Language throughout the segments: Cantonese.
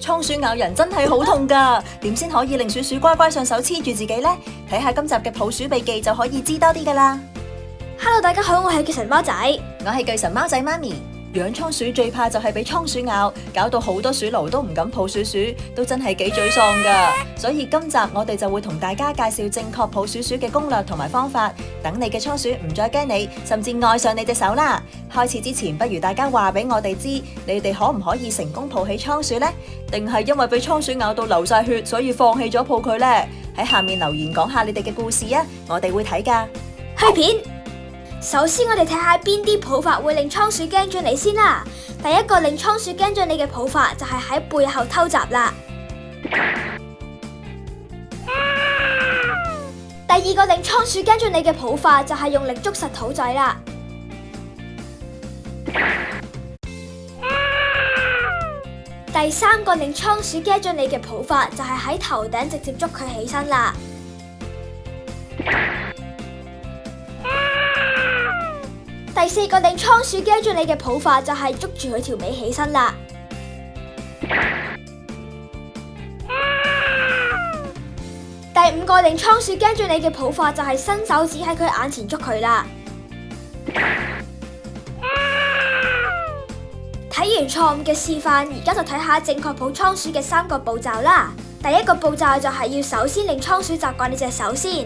倉鼠咬人真係好痛㗎，點先可以令鼠鼠乖乖上手黐住自己呢？睇下今集嘅抱鼠秘技就可以知多啲㗎啦。Hello， 大家好，我係巨神貓仔，我係巨神貓仔媽咪。養倉鼠最怕就係俾倉鼠咬，搞到好多鼠奴都唔敢抱鼠鼠，都真係幾沮喪㗎。所以今集我哋就會同大家介紹正確抱鼠鼠嘅攻略同埋方法，等你嘅倉鼠唔再驚你，甚至愛上你隻手啦。開始之前，不如大家話俾我哋知，你哋可唔可以成功抱起倉鼠呢？定係因為俾倉鼠咬到流晒血，所以放棄咗抱佢呢？喺下面留言講下你哋嘅故事啊，我哋會睇㗎。去片。首先，我哋睇下邊啲抱法會令倉鼠驚咗你先啦。第一個令倉鼠驚咗你嘅抱法就係喺背後偷襲啦。第二個令倉鼠驚咗你嘅抱法就係用力捉實肚仔啦。第三個令倉鼠驚咗你嘅抱法就係喺頭頂直接捉佢起身啦。第四個令倉鼠驚咗你嘅抱法就係捉住佢條尾起身啦。第五個令倉鼠驚咗你嘅抱法就係伸手指喺佢眼前捉佢啦。睇完錯誤嘅示範，而家就睇下正確抱倉鼠嘅3個步驟啦。第一個步驟就係要首先令倉鼠習慣你隻手先。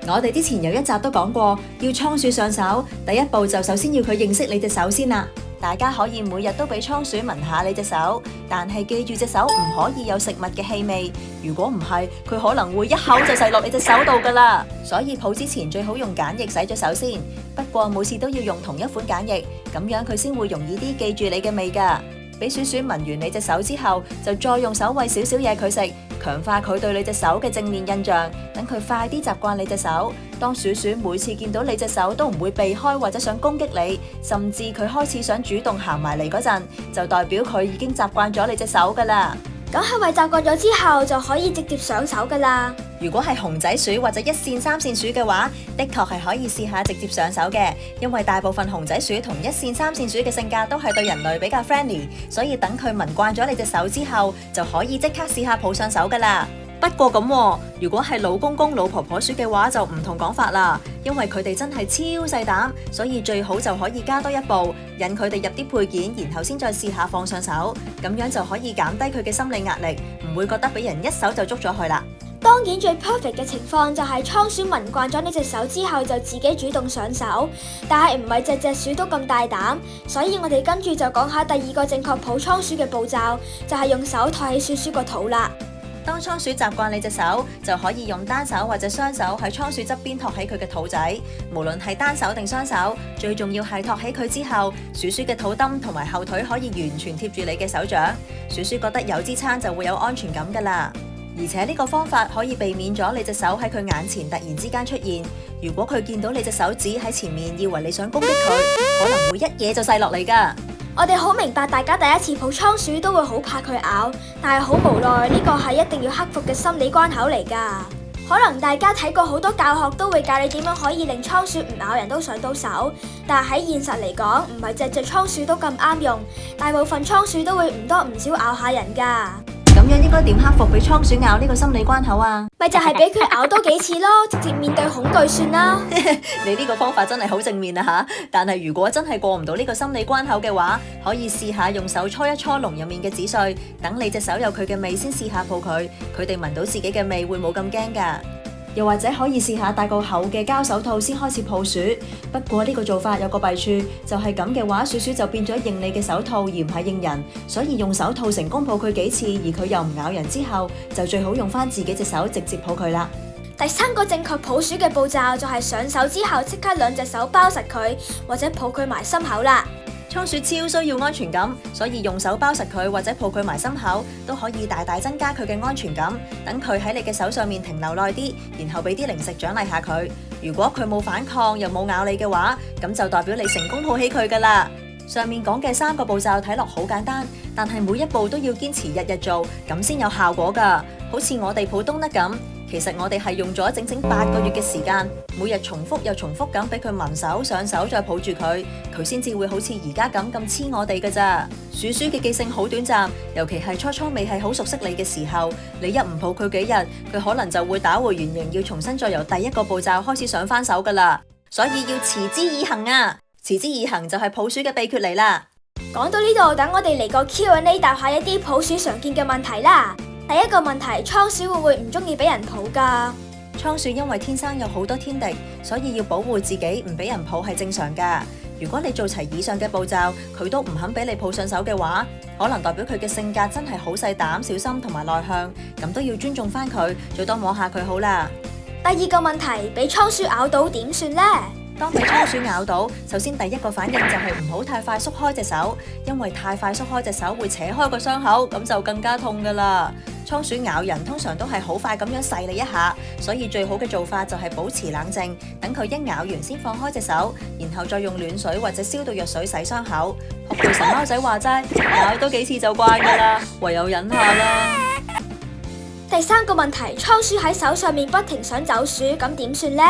我哋之前有一集都講過，要倉鼠上手，第一步就首先要佢認識你隻手先啦。大家可以每日都俾倉鼠聞下你隻手，但係記住隻手唔可以有食物嘅氣味，如果唔係，佢可能會一口就噬落你隻手度噶啦。所以抱之前最好用梘液洗咗手先，不過每次都要用同一款梘液，咁樣佢先會容易啲記住你嘅味噶。俾鼠鼠聞完你隻手之後，就再用手餵少少嘢佢食，強化佢對你隻手嘅正面印象，等佢快啲習慣你隻手。當鼠鼠每次見到你隻手都唔會避開或者想攻擊你，甚至佢開始想主動行埋嚟嗰陣，就代表佢已經習慣咗你隻手噶啦。咁係咪習慣咗之後就可以直接上手噶啦？如果係熊仔鼠或者1線3線鼠嘅話，的確係可以試下直接上手嘅，因為大部分熊仔鼠同1線3線鼠嘅性格都係對人類比較 friendly， 所以等佢聞慣咗你隻手之後，就可以即刻試下抱上手噶啦。不過咁，如果係老公公老婆婆鼠嘅話就唔同講法啦，因為佢哋真係超細膽，所以最好就可以加多一步，引佢哋入啲配件，然後先再試下放上手，咁樣就可以減低佢嘅心理壓力，唔會覺得俾人一手就捉咗佢啦。當然最 perfect 嘅情況就係倉鼠聞慣咗呢隻手之後就自己主動上手，但係唔係隻鼠都咁大膽，所以我哋跟住就講下第二個正確抱倉鼠嘅步驟，就係用手托起鼠鼠個肚啦。當倉鼠習慣你隻手，就可以用單手或者雙手喺倉鼠側邊托起佢嘅肚仔。無論係單手定雙手，最重要係托起佢之後，鼠鼠嘅肚墩同埋後腿可以完全貼住你嘅手掌，鼠鼠覺得有支撐就會有安全感噶啦。而且呢個方法可以避免咗你隻手喺佢眼前突然之間出現。如果佢見到你隻手指喺前面，以為你想攻擊佢，可能會一嘢就噬落嚟噶。我哋好明白大家第一次抱倉鼠都會好怕佢咬，但係好無奈呢個係一定要克服嘅心理關口嚟噶。可能大家睇過好多教學都會教你點樣可以令倉鼠唔咬人都上到手，但係喺現實嚟講，唔係隻隻倉鼠都咁啱用，大部分倉鼠都會唔多唔少咬下人噶。咁樣應該點克服俾倉鼠咬呢個心理關口啊？咪就係俾佢咬多幾次咯，直接面對恐懼算啦。你呢個方法真係好正面啊吓！但係如果真係過唔到呢個心理關口嘅話，可以試下用手搓一搓籠入面嘅紙碎，等你隻手有佢嘅味先試下抱佢，佢哋聞到自己嘅味會冇咁驚噶。又或者可以試下戴個厚嘅膠手套先開始抱鼠，不過呢個做法有個弊處，就係咁嘅話，鼠鼠就變咗認你嘅手套而唔係認人，所以用手套成功抱佢幾次，而佢又唔咬人之後，就最好用翻自己隻手直接抱佢啦。第3個正確抱鼠嘅步驟就係上手之後即刻2隻手包實佢，或者抱佢埋心口啦。倉鼠超需要安全感，所以用手包實佢或者抱佢埋心口，都可以大大增加佢嘅安全感。等佢喺你嘅手上面停留耐啲，然後俾啲零食獎勵下佢。如果佢冇反抗又冇咬你嘅話，咁就代表你成功抱起佢噶啦。上面講嘅3個步驟睇落好簡單，但係每一步都要堅持日日做，咁先有效果噶。好似我哋抱東德咁，其實我哋係用咗整整8個月嘅時間，每日重複又重複咁俾佢聞手、上手，再抱住佢，佢先至會好似而家咁黐我哋㗎咋。鼠鼠嘅記性好短暫，尤其係初初未係好熟悉你嘅時候，你一唔抱佢幾日，佢可能就會打回原形，要重新再由第一個步驟開始上翻手㗎啦。所以要持之以恆啊！持之以恆就係抱鼠嘅秘訣嚟啦。講到呢度，等我哋嚟個 Q&A 答下一啲抱鼠常見嘅問題啦。第一個問題，倉鼠會唔會唔中意俾人抱㗎？倉鼠因為天生有好多天敵，所以要保護自己唔俾人抱係正常㗎。如果你做齊以上嘅步驟，佢都唔肯俾你抱上手嘅話，可能代表佢嘅性格真係好細膽、小心同埋內向，咁都要尊重翻佢，最多摸下佢好啦。第二個問題，俾倉鼠咬到點算呢？當俾倉鼠咬到，首先第一個反應就係唔好太快縮開隻手，因為太快縮開隻手會扯開個傷口，咁就更加痛㗎啦。倉鼠咬人通常都係好快咁樣細你一下，所以最好嘅做法就係保持冷靜，等佢一咬完先放開隻手，然後再用暖水或者消毒藥水洗傷口。學到神貓仔話齋，咬多幾次就慣㗎啦，唯有忍下啦。第三個問題，倉鼠喺手上面不停想走鼠，咁點算呢？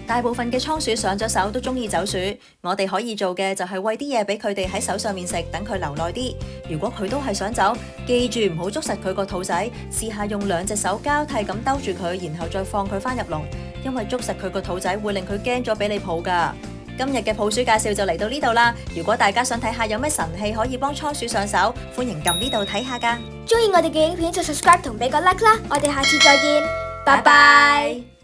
大部分嘅倉鼠上咗手都中意走鼠，我哋可以做嘅就係餵啲嘢俾佢哋喺手上面食，等佢留耐啲。如果佢都係想走，記住唔好捉實佢個肚仔，試下用2隻手交替咁兜住佢，然後再放佢返入籠，因為捉實佢個肚仔會令佢驚咗俾你抱㗎。今日嘅抱鼠介紹就嚟到呢度啦，如果大家想睇下有咩神器可以幫倉鼠上手，歡迎撳呢度睇下㗎。鍾意我哋嘅影片就 subscribe 同俾個 like 啦，我哋下次再見，拜拜。